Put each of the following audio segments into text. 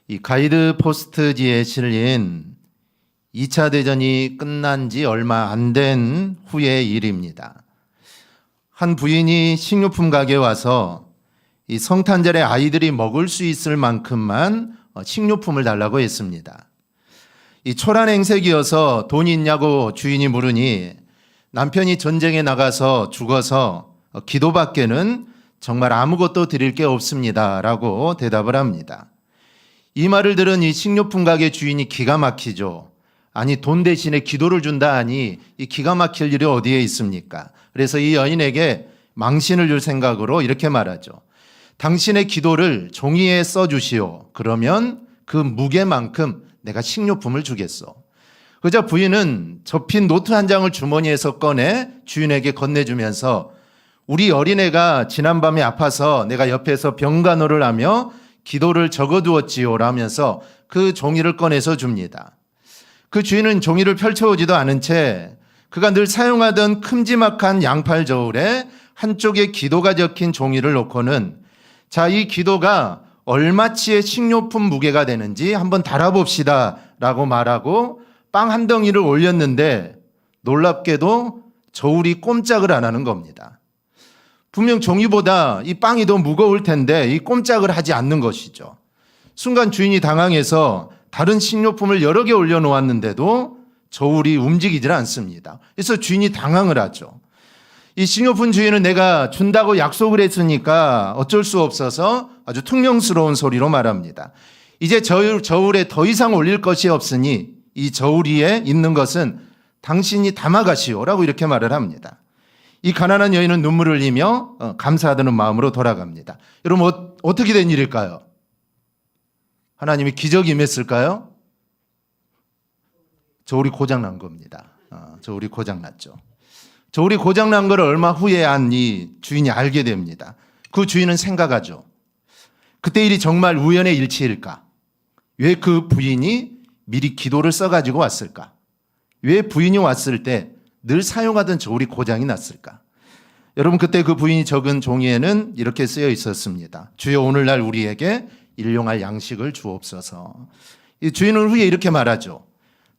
이 가이드 포스트지에 실린 2차 대전이 끝난 지 얼마 안 된 후의 일입니다. 한 부인이 식료품 가게에 와서 이 성탄절에 아이들이 먹을 수 있을 만큼만 식료품을 달라고 했습니다. 이 초란 행색이어서 돈이 있냐고 주인이 물으니 남편이 전쟁에 나가서 죽어서 기도밖에는 정말 아무것도 드릴 게 없습니다 라고 대답을 합니다. 이 말을 들은 이 식료품 가게 주인이 기가 막히죠. 아니 돈 대신에 기도를 준다 하니 이 기가 막힐 일이 어디에 있습니까? 그래서 이 여인에게 망신을 줄 생각으로 이렇게 말하죠. 당신의 기도를 종이에 써주시오. 그러면 그 무게만큼 내가 식료품을 주겠소. 그자 부인은 접힌 노트 한 장을 주머니에서 꺼내 주인에게 건네주면서 우리 어린애가 지난밤에 아파서 내가 옆에서 병간호를 하며 기도를 적어두었지요 라면서 그 종이를 꺼내서 줍니다. 그 주인은 종이를 펼쳐오지도 않은 채 그가 늘 사용하던 큼지막한 양팔 저울에 한쪽에 기도가 적힌 종이를 놓고는 자, 이 기도가 얼마치의 식료품 무게가 되는지 한번 달아봅시다 라고 말하고 빵 한 덩이를 올렸는데 놀랍게도 저울이 꼼짝을 안 하는 겁니다. 분명 종이보다 이 빵이 더 무거울 텐데 이 꼼짝을 하지 않는 것이죠. 순간 주인이 당황해서 다른 식료품을 여러 개 올려놓았는데도 저울이 움직이질 않습니다. 그래서 주인이 당황을 하죠. 이 식료품 주인은 내가 준다고 약속을 했으니까 어쩔 수 없어서 아주 퉁명스러운 소리로 말합니다. 이제 저울에 더 이상 올릴 것이 없으니 이 저울 위에 있는 것은 당신이 담아가시오라고 이렇게 말을 합니다. 이 가난한 여인은 눈물을 흘리며 감사하다는 마음으로 돌아갑니다. 여러분 어떻게 된 일일까요? 하나님이 기적이 임했을까요? 저울이 고장난 겁니다. 저울이 고장났죠. 저울이 고장난 걸 얼마 후에 이 주인이 알게 됩니다. 그 주인은 생각하죠. 그때 일이 정말 우연의 일치일까? 왜 그 부인이 미리 기도를 써가지고 왔을까? 왜 부인이 왔을 때 늘 사용하던 저울이 고장이 났을까? 여러분 그때 그 부인이 적은 종이에는 이렇게 쓰여 있었습니다. 주여 오늘날 우리에게 일용할 양식을 주옵소서. 이 주인은 후에 이렇게 말하죠.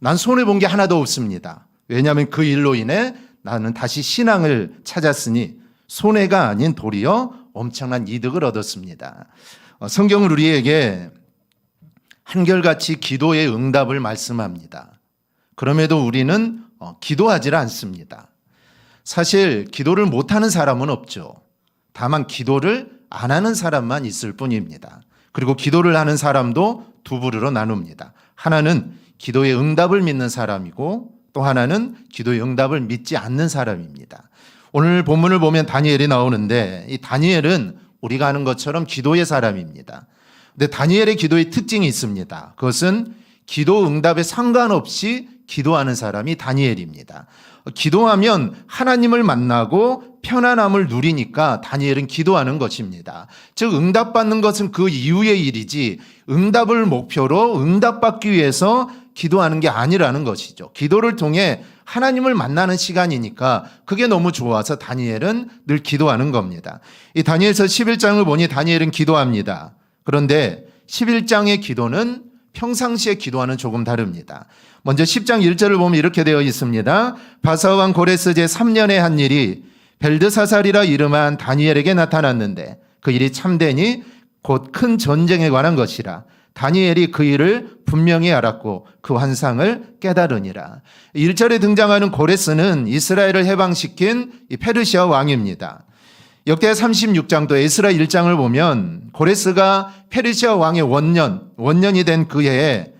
난 손해본 게 하나도 없습니다. 왜냐하면 그 일로 인해 나는 다시 신앙을 찾았으니 손해가 아닌 도리어 엄청난 이득을 얻었습니다. 성경은 우리에게 한결같이 기도의 응답을 말씀합니다. 그럼에도 우리는 기도하지 않습니다. 사실 기도를 못하는 사람은 없죠. 다만 기도를 안 하는 사람만 있을 뿐입니다. 그리고 기도를 하는 사람도 두 부류로 나눕니다. 하나는 기도의 응답을 믿는 사람이고 또 하나는 기도의 응답을 믿지 않는 사람입니다. 오늘 본문을 보면 다니엘이 나오는데 이 다니엘은 우리가 아는 것처럼 기도의 사람입니다. 근데 다니엘의 기도의 특징이 있습니다. 그것은 기도 응답에 상관없이 기도하는 사람이 다니엘입니다. 기도하면 하나님을 만나고 편안함을 누리니까 다니엘은 기도하는 것입니다. 즉 응답받는 것은 그 이후의 일이지 응답을 목표로 응답받기 위해서 기도하는 게 아니라는 것이죠. 기도를 통해 하나님을 만나는 시간이니까 그게 너무 좋아서 다니엘은 늘 기도하는 겁니다. 이 다니엘서 11장을 보니 다니엘은 기도합니다. 그런데 11장의 기도는 평상시에 기도와는 조금 다릅니다. 먼저 10장 1절을 보면 이렇게 되어 있습니다. 바사왕 고레스 제3년에 한 일이 벨드사살이라 이름한 다니엘에게 나타났는데 그 일이 참되니 곧 큰 전쟁에 관한 것이라. 다니엘이 그 일을 분명히 알았고 그 환상을 깨달으니라. 1절에 등장하는 고레스는 이스라엘을 해방시킨 이 페르시아 왕입니다. 역대 36장도 에스라 1장을 보면 고레스가 페르시아 왕의 원년이 된 그 해에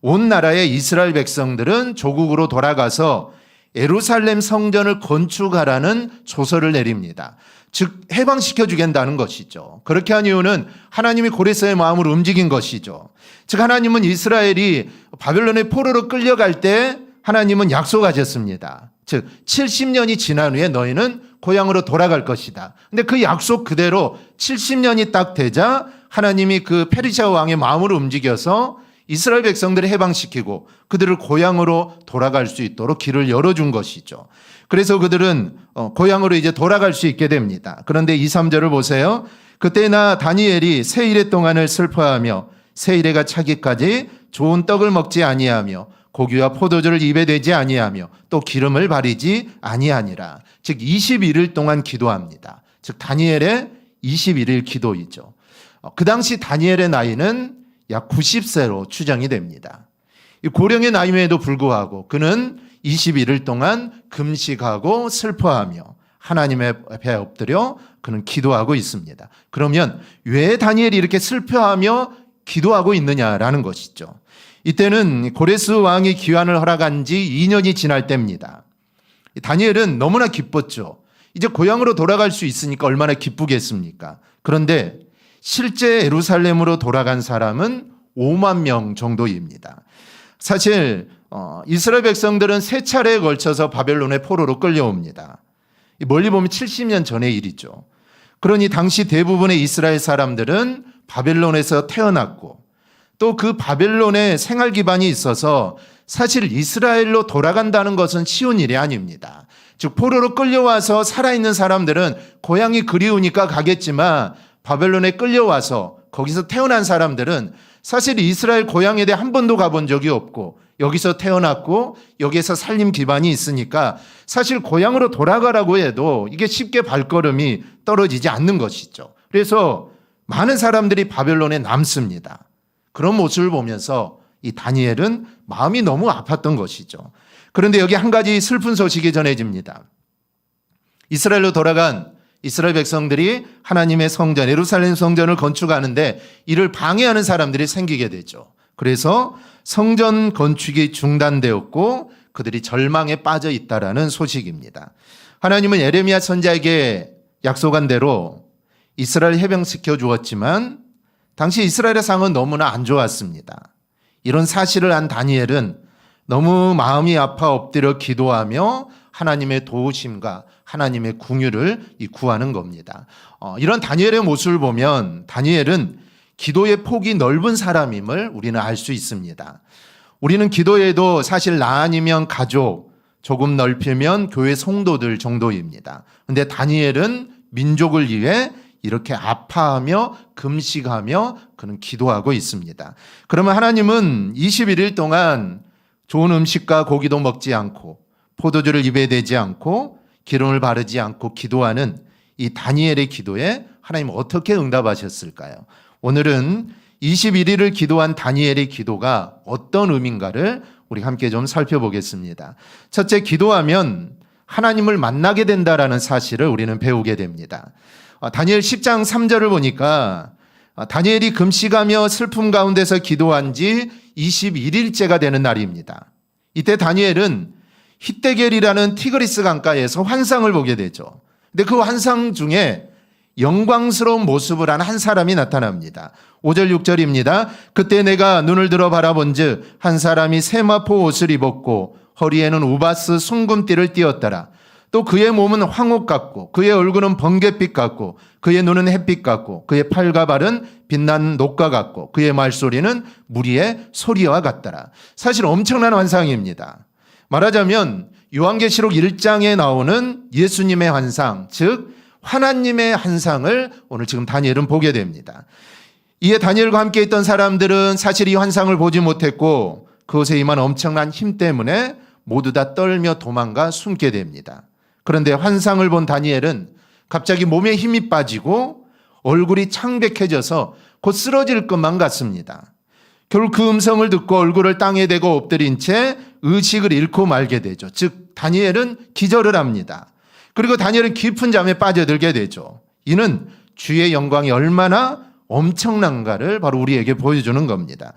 온 나라의 이스라엘 백성들은 조국으로 돌아가서 예루살렘 성전을 건축하라는 조서를 내립니다. 즉 해방시켜 주겠다는 것이죠. 그렇게 한 이유는 하나님이 고레스의 마음을 움직인 것이죠. 즉 하나님은 이스라엘이 바벨론의 포로로 끌려갈 때 하나님은 약속하셨습니다. 즉 70년이 지난 후에 너희는 고향으로 돌아갈 것이다. 근데 그 약속 그대로 70년이 딱 되자 하나님이 그 페르시아 왕의 마음을 움직여서 이스라엘 백성들을 해방시키고 그들을 고향으로 돌아갈 수 있도록 길을 열어준 것이죠. 그래서 그들은 고향으로 이제 돌아갈 수 있게 됩니다. 그런데 2, 3절을 보세요. 그때나 다니엘이 세 일의 동안을 슬퍼하며 새 이래가 차기까지 좋은 떡을 먹지 아니하며 고기와 포도주를 입에 대지 아니하며 또 기름을 바르지 아니하니라. 즉 21일 동안 기도합니다. 즉 다니엘의 21일 기도이죠. 그 당시 다니엘의 나이는 약 90세로 추정이 됩니다. 고령의 나이임에도 불구하고 그는 21일 동안 금식하고 슬퍼하며 하나님의 앞에 엎드려 그는 기도하고 있습니다. 그러면 왜 다니엘이 이렇게 슬퍼하며 기도하고 있느냐라는 것이죠. 이때는 고레스 왕이 기환을 허락한 지 2년이 지날 때입니다. 다니엘은 너무나 기뻤죠. 이제 고향으로 돌아갈 수 있으니까 얼마나 기쁘겠습니까? 그런데 실제 예루살렘으로 돌아간 사람은 5만 명 정도입니다. 사실 이스라엘 백성들은 세 차례에 걸쳐서 바벨론의 포로로 끌려옵니다. 멀리 보면 70년 전의 일이죠. 그러니 당시 대부분의 이스라엘 사람들은 바벨론에서 태어났고 또 그 바벨론의 생활 기반이 있어서 사실 이스라엘로 돌아간다는 것은 쉬운 일이 아닙니다. 즉 포로로 끌려와서 살아있는 사람들은 고향이 그리우니까 가겠지만 바벨론에 끌려와서 거기서 태어난 사람들은 사실 이스라엘 고향에 대해 한 번도 가본 적이 없고 여기서 태어났고 여기에서 살림 기반이 있으니까 사실 고향으로 돌아가라고 해도 이게 쉽게 발걸음이 떨어지지 않는 것이죠. 그래서 많은 사람들이 바벨론에 남습니다. 그런 모습을 보면서 이 다니엘은 마음이 너무 아팠던 것이죠. 그런데 여기 한 가지 슬픈 소식이 전해집니다. 이스라엘로 돌아간 이스라엘 백성들이 하나님의 성전, 예루살렘 성전을 건축하는데 이를 방해하는 사람들이 생기게 되죠. 그래서 성전 건축이 중단되었고 그들이 절망에 빠져 있다라는 소식입니다. 하나님은 예레미야 선지자에게 약속한 대로 이스라엘 해방시켜 주었지만 당시 이스라엘의 상은 너무나 안 좋았습니다. 이런 사실을 안 다니엘은 너무 마음이 아파 엎드려 기도하며 하나님의 도우심과 하나님의 궁유를 구하는 겁니다. 이런 다니엘의 모습을 보면 다니엘은 기도의 폭이 넓은 사람임을 우리는 알 수 있습니다. 우리는 기도에도 사실 나 아니면 가족, 조금 넓히면 교회 성도들 정도입니다. 그런데 다니엘은 민족을 위해 이렇게 아파하며 금식하며 그는 기도하고 있습니다. 그러면 하나님은 21일 동안 좋은 음식과 고기도 먹지 않고 포도주를 입에 대지 않고 기름을 바르지 않고 기도하는 이 다니엘의 기도에 하나님 어떻게 응답하셨을까요? 오늘은 21일을 기도한 다니엘의 기도가 어떤 의미인가를 우리 함께 좀 살펴보겠습니다. 첫째, 기도하면 하나님을 만나게 된다라는 사실을 우리는 배우게 됩니다. 다니엘 10장 3절을 보니까 다니엘이 금식하며 슬픔 가운데서 기도한 지 21일째가 되는 날입니다. 이때 다니엘은 히데겔이라는 티그리스 강가에서 환상을 보게 되죠. 근데 그 환상 중에 영광스러운 모습을 한 한 사람이 나타납니다. 5절 6절입니다. 그때 내가 눈을 들어 바라본즉 한 사람이 세마포 옷을 입었고 허리에는 우바스 숭금띠를 띠었더라. 또 그의 몸은 황옥 같고 그의 얼굴은 번갯빛 같고 그의 눈은 햇빛 같고 그의 팔과 발은 빛나는 녹과 같고 그의 말소리는 무리의 소리와 같더라. 사실 엄청난 환상입니다. 말하자면 요한계시록 1장에 나오는 예수님의 환상, 즉 하나님의 환상을 오늘 지금 다니엘은 보게 됩니다. 이에 다니엘과 함께 있던 사람들은 사실 이 환상을 보지 못했고 그것에 임한 엄청난 힘 때문에 모두 다 떨며 도망가 숨게 됩니다. 그런데 환상을 본 다니엘은 갑자기 몸에 힘이 빠지고 얼굴이 창백해져서 곧 쓰러질 것만 같습니다. 결국 그 음성을 듣고 얼굴을 땅에 대고 엎드린 채 의식을 잃고 말게 되죠. 즉 다니엘은 기절을 합니다. 그리고 다니엘은 깊은 잠에 빠져들게 되죠. 이는 주의 영광이 얼마나 엄청난가를 바로 우리에게 보여주는 겁니다.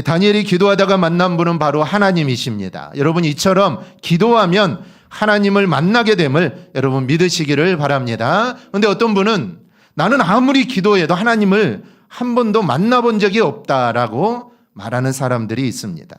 다니엘이 기도하다가 만난 분은 바로 하나님이십니다. 여러분 이처럼 기도하면 하나님을 만나게 됨을 여러분 믿으시기를 바랍니다. 그런데 어떤 분은 나는 아무리 기도해도 하나님을 한 번도 만나본 적이 없다라고 말하는 사람들이 있습니다.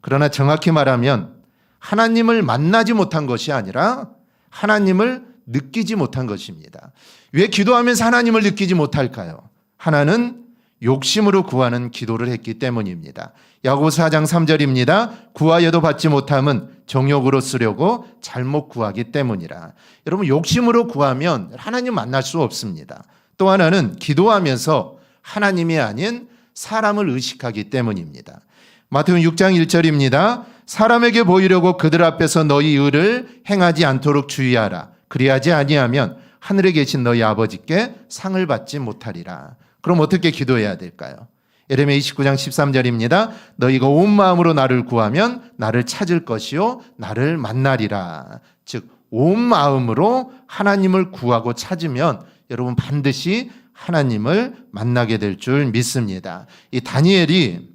그러나 정확히 말하면 하나님을 만나지 못한 것이 아니라 하나님을 느끼지 못한 것입니다. 왜 기도하면서 하나님을 느끼지 못할까요? 하나는 욕심으로 구하는 기도를 했기 때문입니다. 야고보서 4장 3절입니다. 구하여도 받지 못함은 정욕으로 쓰려고 잘못 구하기 때문이라. 여러분 욕심으로 구하면 하나님 만날 수 없습니다. 또 하나는 기도하면서 하나님이 아닌 사람을 의식하기 때문입니다. 마태복음 6장 1절입니다. 사람에게 보이려고 그들 앞에서 너희 의를 행하지 않도록 주의하라. 그리하지 아니하면 하늘에 계신 너희 아버지께 상을 받지 못하리라. 그럼 어떻게 기도해야 될까요? 예레미야 29장 13절입니다. 너희가 온 마음으로 나를 구하면 나를 찾을 것이요 나를 만나리라. 즉 온 마음으로 하나님을 구하고 찾으면 여러분 반드시 하나님을 만나게 될 줄 믿습니다. 이 다니엘이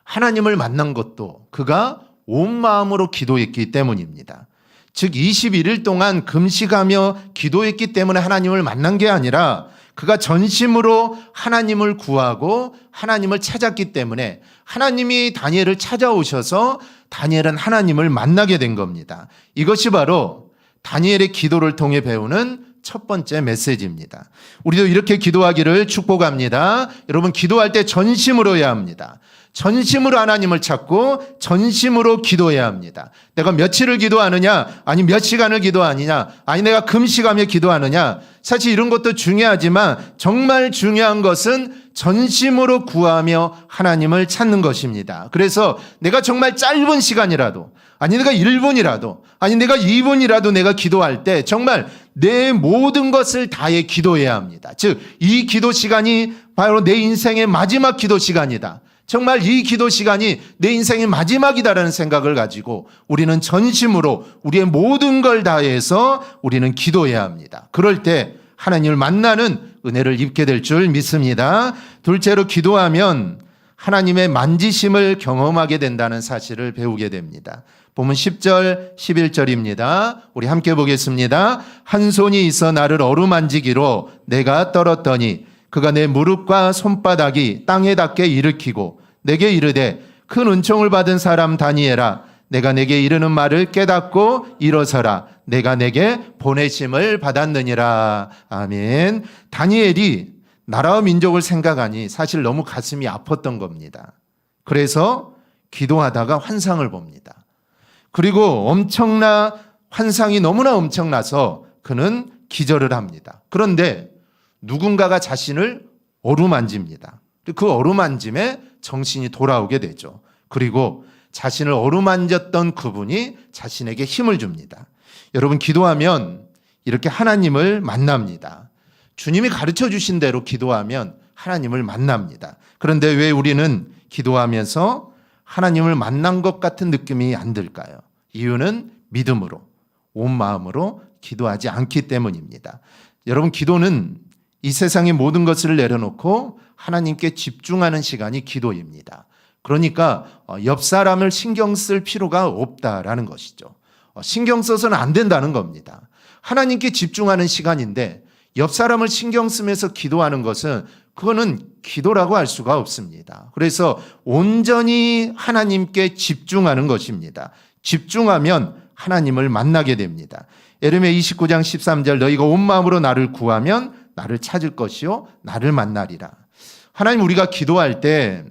하나님을 만난 것도 그가 온 마음으로 기도했기 때문입니다. 즉 21일 동안 금식하며 기도했기 때문에 하나님을 만난 게 아니라 그가 전심으로 하나님을 구하고 하나님을 찾았기 때문에 하나님이 다니엘을 찾아오셔서 다니엘은 하나님을 만나게 된 겁니다. 이것이 바로 다니엘의 기도를 통해 배우는 첫 번째 메시지입니다. 우리도 이렇게 기도하기를 축복합니다. 여러분 기도할 때 전심으로 해야 합니다. 전심으로 하나님을 찾고 전심으로 기도해야 합니다. 내가 며칠을 기도하느냐, 아니 몇 시간을 기도하느냐, 아니 내가 금식하며 기도하느냐, 사실 이런 것도 중요하지만 정말 중요한 것은 전심으로 구하며 하나님을 찾는 것입니다. 그래서 내가 정말 짧은 시간이라도, 아니 내가 1분이라도, 아니 내가 2분이라도 내가 기도할 때 정말 내 모든 것을 다해 기도해야 합니다. 즉 이 기도 시간이 바로 내 인생의 마지막 기도 시간이다. 정말 이 기도 시간이 내 인생의 마지막이다라는 생각을 가지고 우리는 전심으로 우리의 모든 걸 다해서 우리는 기도해야 합니다. 그럴 때 하나님을 만나는 은혜를 입게 될 줄 믿습니다. 둘째로 기도하면 하나님의 만지심을 경험하게 된다는 사실을 배우게 됩니다. 보면 10절, 11절입니다. 우리 함께 보겠습니다. 한 손이 있어 나를 어루만지기로 내가 떨었더니 그가 내 무릎과 손바닥이 땅에 닿게 일으키고 내게 이르되 큰 은총을 받은 사람 다니엘아 내가 내게 이르는 말을 깨닫고 일어서라 내가 내게 보내심을 받았느니라. 아멘. 다니엘이 나라와 민족을 생각하니 사실 너무 가슴이 아팠던 겁니다. 그래서 기도하다가 환상을 봅니다. 그리고 환상이 너무나 엄청나서 그는 기절을 합니다. 그런데 누군가가 자신을 어루만집니다. 그 어루만짐에 정신이 돌아오게 되죠. 그리고 자신을 어루만졌던 그분이 자신에게 힘을 줍니다. 여러분 기도하면 이렇게 하나님을 만납니다. 주님이 가르쳐 주신 대로 기도하면 하나님을 만납니다. 그런데 왜 우리는 기도하면서 하나님을 만난 것 같은 느낌이 안 들까요? 이유는 믿음으로, 온 마음으로 기도하지 않기 때문입니다. 여러분 기도는 이 세상의 모든 것을 내려놓고 하나님께 집중하는 시간이 기도입니다. 그러니까 옆 사람을 신경 쓸 필요가 없다라는 것이죠. 신경 써서는 안 된다는 겁니다. 하나님께 집중하는 시간인데 옆 사람을 신경 쓰면서 기도하는 것은 그거는 기도라고 할 수가 없습니다. 그래서 온전히 하나님께 집중하는 것입니다. 집중하면 하나님을 만나게 됩니다. 예레미야 29장 13절 너희가 온 마음으로 나를 구하면 나를 찾을 것이요 나를 만나리라. 하나님 우리가 기도할 때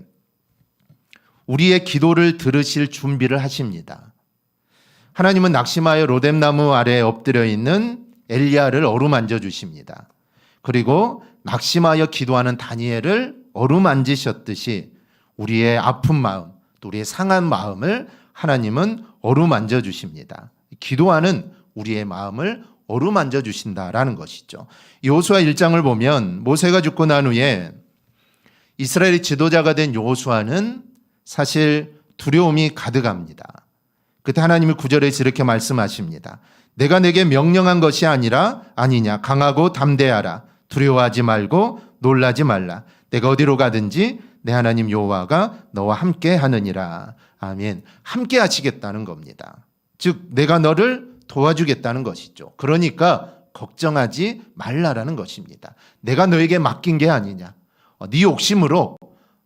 우리의 기도를 들으실 준비를 하십니다. 하나님은 낙심하여 로뎀나무 아래에 엎드려 있는 엘리야를 어루만져 주십니다. 그리고 낙심하여 기도하는 다니엘을 어루만지셨듯이 우리의 아픈 마음, 또 우리의 상한 마음을 하나님은 어루만져 주십니다. 기도하는 우리의 마음을 어루만져 주신다라는 것이죠. 여호수아 1장을 보면 모세가 죽고 난 후에 이스라엘의 지도자가 된 여호수아는 사실 두려움이 가득합니다. 그때 하나님이 9절에서 이렇게 말씀하십니다. 내가 내게 명령한 것이 아니냐 강하고 담대하라 두려워하지 말고 놀라지 말라 내가 어디로 가든지 내 하나님 여호와가 너와 함께 하느니라. 아멘. 함께 하시겠다는 겁니다. 즉 내가 너를 도와주겠다는 것이죠. 그러니까 걱정하지 말라라는 것입니다. 내가 너에게 맡긴 게 아니냐. 네 욕심으로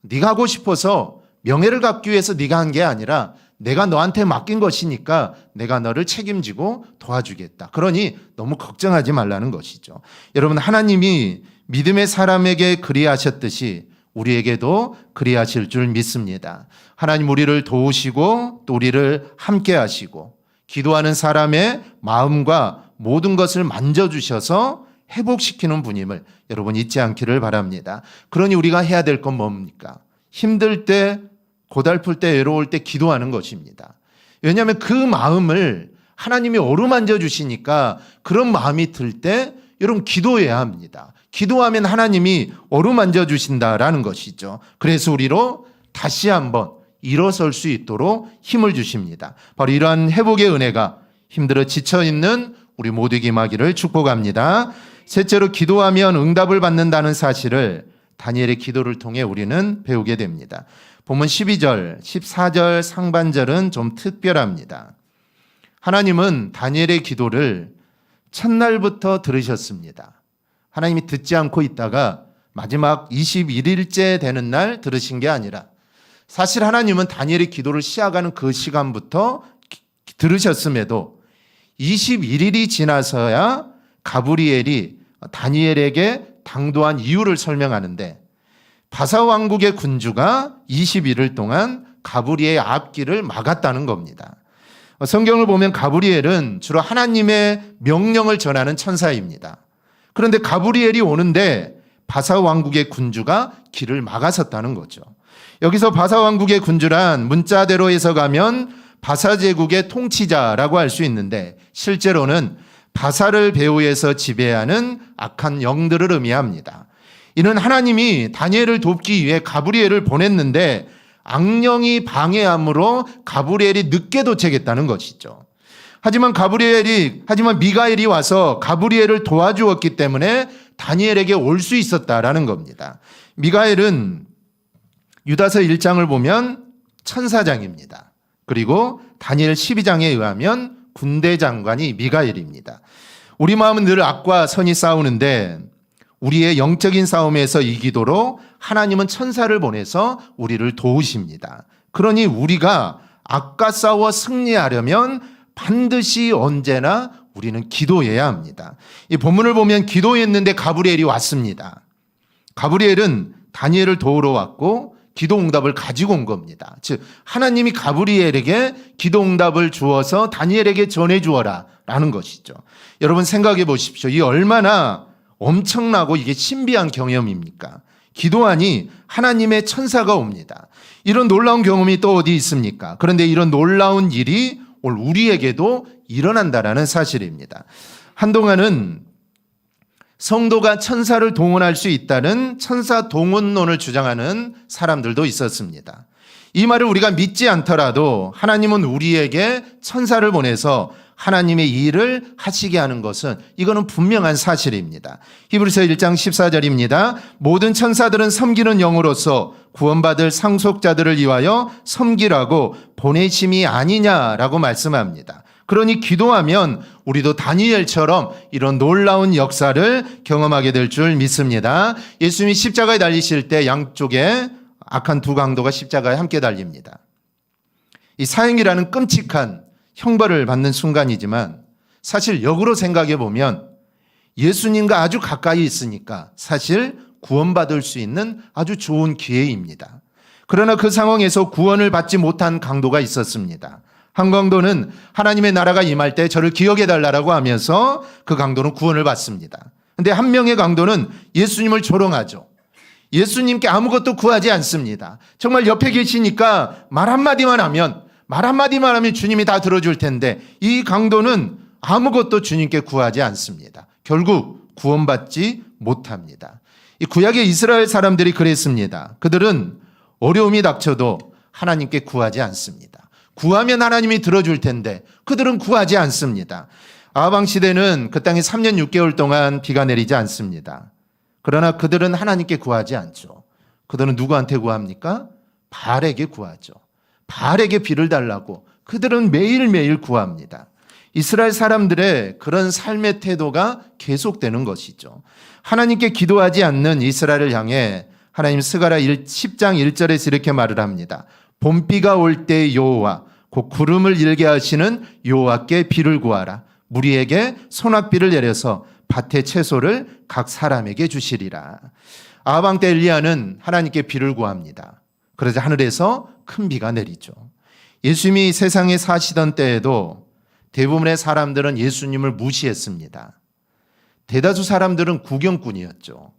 네가 하고 싶어서 명예를 갖기 위해서 네가 한 게 아니라 내가 너한테 맡긴 것이니까 내가 너를 책임지고 도와주겠다. 그러니 너무 걱정하지 말라는 것이죠. 여러분 하나님이 믿음의 사람에게 그리하셨듯이 우리에게도 그리하실 줄 믿습니다. 하나님 우리를 도우시고 또 우리를 함께 하시고 기도하는 사람의 마음과 모든 것을 만져주셔서 회복시키는 분임을 여러분 잊지 않기를 바랍니다. 그러니 우리가 해야 될 건 뭡니까? 힘들 때, 고달플 때, 외로울 때 기도하는 것입니다. 왜냐하면 그 마음을 하나님이 어루만져 주시니까 그런 마음이 들 때 여러분 기도해야 합니다. 기도하면 하나님이 어루만져 주신다라는 것이죠. 그래서 우리로 다시 한번 일어설 수 있도록 힘을 주십니다. 바로 이러한 회복의 은혜가 힘들어 지쳐있는 우리 모두에게 임하기를 축복합니다. 셋째로 기도하면 응답을 받는다는 사실을 다니엘의 기도를 통해 우리는 배우게 됩니다. 본문 12절, 14절 상반절은 좀 특별합니다. 하나님은 다니엘의 기도를 첫날부터 들으셨습니다. 하나님이 듣지 않고 있다가 마지막 21일째 되는 날 들으신 게 아니라 사실 하나님은 다니엘의 기도를 시작하는 그 시간부터 들으셨음에도 21일이 지나서야 가브리엘이 다니엘에게 당도한 이유를 설명하는데 바사 왕국의 군주가 21일 동안 가브리엘의 앞길을 막았다는 겁니다. 성경을 보면 가브리엘은 주로 하나님의 명령을 전하는 천사입니다. 그런데 가브리엘이 오는데 바사 왕국의 군주가 길을 막아섰다는 거죠. 여기서 바사 왕국의 군주란 문자대로 해석하면 바사 제국의 통치자라고 할 수 있는데 실제로는 바사를 배후에서 지배하는 악한 영들을 의미합니다. 이는 하나님이 다니엘을 돕기 위해 가브리엘을 보냈는데 악령이 방해함으로 가브리엘이 늦게 도착했다는 것이죠. 하지만 미가엘이 와서 가브리엘을 도와주었기 때문에 다니엘에게 올 수 있었다라는 겁니다. 미가엘은 유다서 1장을 보면 천사장입니다. 그리고 다니엘 12장에 의하면 군대 장관이 미가엘입니다. 우리 마음은 늘 악과 선이 싸우는데 우리의 영적인 싸움에서 이기도록 하나님은 천사를 보내서 우리를 도우십니다. 그러니 우리가 악과 싸워 승리하려면 반드시 언제나 우리는 기도해야 합니다. 이 본문을 보면 기도했는데 가브리엘이 왔습니다. 가브리엘은 다니엘을 도우러 왔고 기도 응답을 가지고 온 겁니다. 즉 하나님이 가브리엘에게 기도 응답을 주어서 다니엘에게 전해 주어라 라는 것이죠. 여러분 생각해 보십시오. 이 얼마나 엄청나고 이게 신비한 경험입니까? 기도하니 하나님의 천사가 옵니다. 이런 놀라운 경험이 또 어디 있습니까? 그런데 이런 놀라운 일이 오늘 우리에게도 일어난다라는 사실입니다. 한동안은 성도가 천사를 동원할 수 있다는 천사 동원론을 주장하는 사람들도 있었습니다. 이 말을 우리가 믿지 않더라도 하나님은 우리에게 천사를 보내서 하나님의 일을 하시게 하는 것은 이거는 분명한 사실입니다. 히브리서 1장 14절입니다. 모든 천사들은 섬기는 영으로서 구원받을 상속자들을 위하여 섬기라고 보내심이 아니냐라고 말씀합니다. 그러니 기도하면 우리도 다니엘처럼 이런 놀라운 역사를 경험하게 될 줄 믿습니다. 예수님이 십자가에 달리실 때 양쪽에 악한 두 강도가 십자가에 함께 달립니다. 이 사형이라는 끔찍한 형벌을 받는 순간이지만 사실 역으로 생각해 보면 예수님과 아주 가까이 있으니까 사실 구원받을 수 있는 아주 좋은 기회입니다. 그러나 그 상황에서 구원을 받지 못한 강도가 있었습니다. 한 강도는 하나님의 나라가 임할 때 저를 기억해 달라고 하면서 그 강도는 구원을 받습니다. 그런데 한 명의 강도는 예수님을 조롱하죠. 예수님께 아무것도 구하지 않습니다. 정말 옆에 계시니까 말 한마디만 하면 주님이 다 들어줄 텐데 이 강도는 아무것도 주님께 구하지 않습니다. 결국 구원받지 못합니다. 이 구약의 이스라엘 사람들이 그랬습니다. 그들은 어려움이 닥쳐도 하나님께 구하지 않습니다. 구하면 하나님이 들어줄 텐데 그들은 구하지 않습니다. 아방 시대는 그 땅에 3년 6개월 동안 비가 내리지 않습니다. 그러나 그들은 하나님께 구하지 않죠. 그들은 누구한테 구합니까? 바알에게 구하죠. 바알에게 비를 달라고 그들은 매일매일 구합니다. 이스라엘 사람들의 그런 삶의 태도가 계속되는 것이죠. 하나님께 기도하지 않는 이스라엘을 향해 하나님 스가랴 10장 1절에서 이렇게 말을 합니다. 봄비가 올 때 여호와 곧 구름을 일게 하시는 여호와께 비를 구하라. 무리에게 소낙비를 내려서 밭의 채소를 각 사람에게 주시리라. 아방 때 엘리야는 하나님께 비를 구합니다. 그러자 하늘에서 큰 비가 내리죠. 예수님이 세상에 사시던 때에도 대부분의 사람들은 예수님을 무시했습니다. 대다수 사람들은 구경꾼이었죠.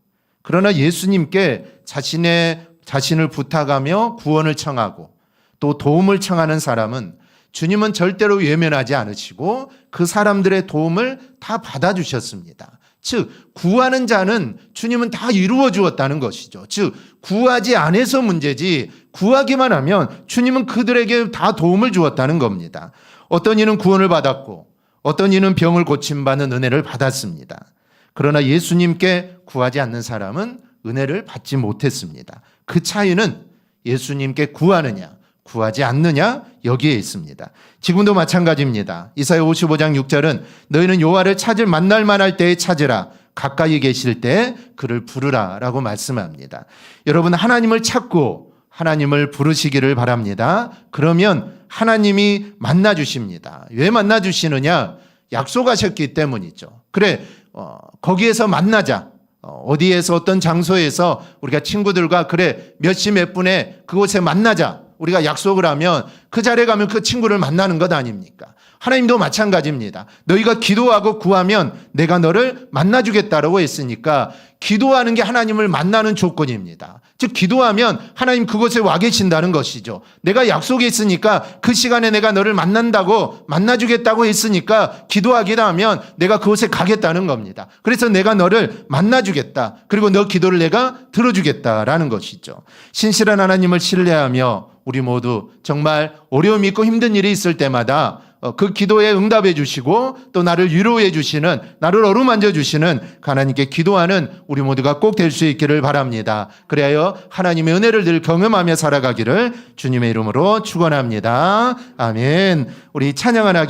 그러나 예수님께 자신을 부탁하며 구원을 청하고 또 도움을 청하는 사람은 주님은 절대로 외면하지 않으시고 그 사람들의 도움을 다 받아주셨습니다. 즉 구하는 자는 주님은 다 이루어 주었다는 것이죠. 즉 구하지 않아서 문제지 구하기만 하면 주님은 그들에게 다 도움을 주었다는 겁니다. 어떤 이는 구원을 받았고 어떤 이는 병을 고침받는 은혜를 받았습니다. 그러나 예수님께 구하지 않는 사람은 은혜를 받지 못했습니다. 그 차이는 예수님께 구하느냐 구하지 않느냐 여기에 있습니다. 지금도 마찬가지입니다. 이사야 55장 6절은 너희는 여호와를 만날 만할 때에 찾으라 가까이 계실 때 그를 부르라 라고 말씀합니다. 여러분 하나님을 찾고 하나님을 부르시기를 바랍니다. 그러면 하나님이 만나주십니다. 왜 만나주시느냐? 약속하셨기 때문이죠. 그래 거기에서 만나자. 어디에서 어떤 장소에서 우리가 친구들과 그래 몇 시 몇 분에 그곳에 만나자. 우리가 약속을 하면 그 자리에 가면 그 친구를 만나는 것 아닙니까? 하나님도 마찬가지입니다. 너희가 기도하고 구하면 내가 너를 만나주겠다라고 했으니까 기도하는 게 하나님을 만나는 조건입니다. 즉 기도하면 하나님 그곳에 와 계신다는 것이죠. 내가 약속했으니까 그 시간에 내가 너를 만나주겠다고 했으니까 기도하기다 하면 내가 그곳에 가겠다는 겁니다. 그래서 내가 너를 만나주겠다. 그리고 너 기도를 내가 들어주겠다라는 것이죠. 신실한 하나님을 신뢰하며 우리 모두 정말 어려움이 있고 힘든 일이 있을 때마다 그 기도에 응답해 주시고 또 나를 위로해 주시는 나를 어루만져 주시는 하나님께 기도하는 우리 모두가 꼭 될 수 있기를 바랍니다. 그래야 하나님의 은혜를 늘 경험하며 살아가기를 주님의 이름으로 축원합니다. 아멘. 우리 찬양 하나